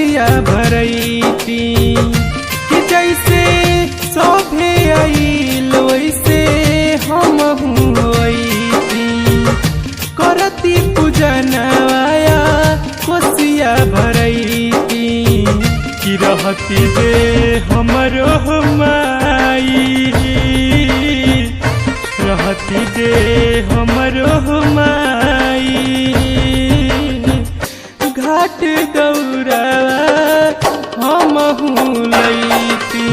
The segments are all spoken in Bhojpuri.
कोसिया भरैती कि जैसे शोभे आइल वैसे हम हुईती करती पूजनवाया कोसिया भरैती कि रहती जे हमरो माई रहती जे हमरो माई घाट गौरा हम लैती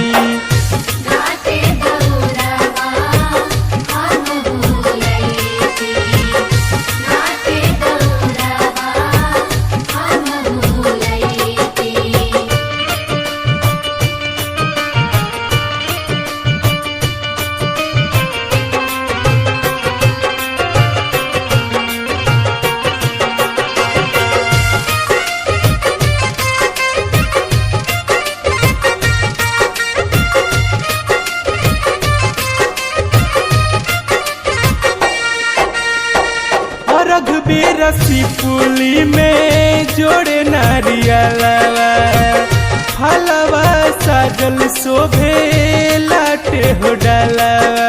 रघुबीरसी पुली में जोड़े नारियलवा फलवा साजल शोभे लाटे हो डालवा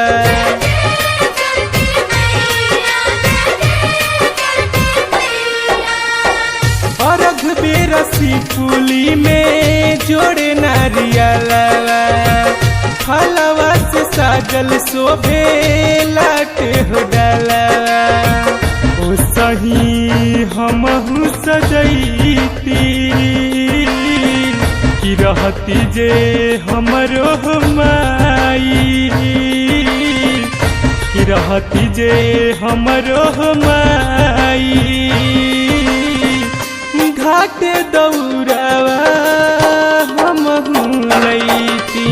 रघुबीरसी पुली में जोड़े नारियलवा फलवा से साजल शोभे लाटे हो डालवा सही हमहु सजैती कि रहती जे हमरो माई कि रहती जे हमरो माई घाट दौड़ावा हमहु लैती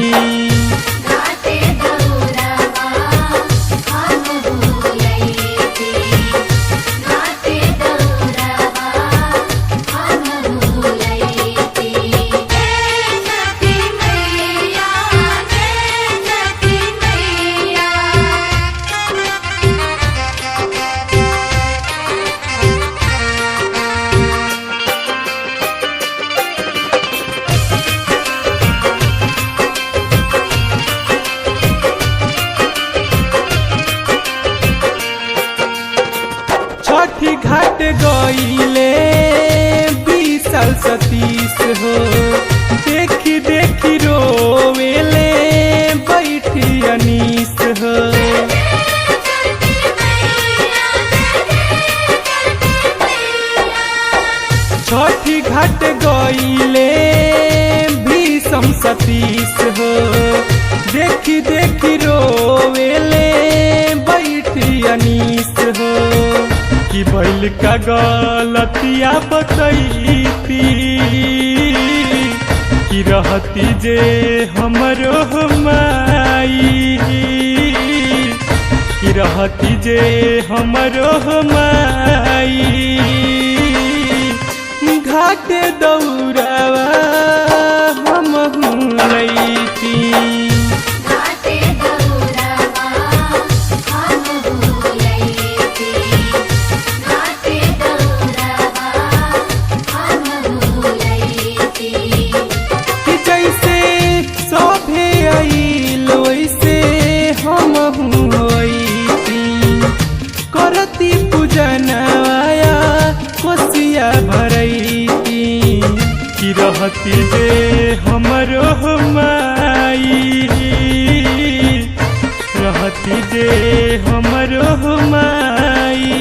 घाट गईले 20 साल सतीश हो देखी देखी रोवेले बैठी अनीस हो छठी घाट गईले 20 सतीश हो देखी देखी रोवेले बैठी अनीस हो कि बैल का गलतिया बतैती कि रहती जे हमरो माई कि रहती जे हमरो माई घाट दौड़ावा हम लैती करती पूजनवाया कोसिया भरैती कि रहती जे हमरो माई रहती जे हमरो माई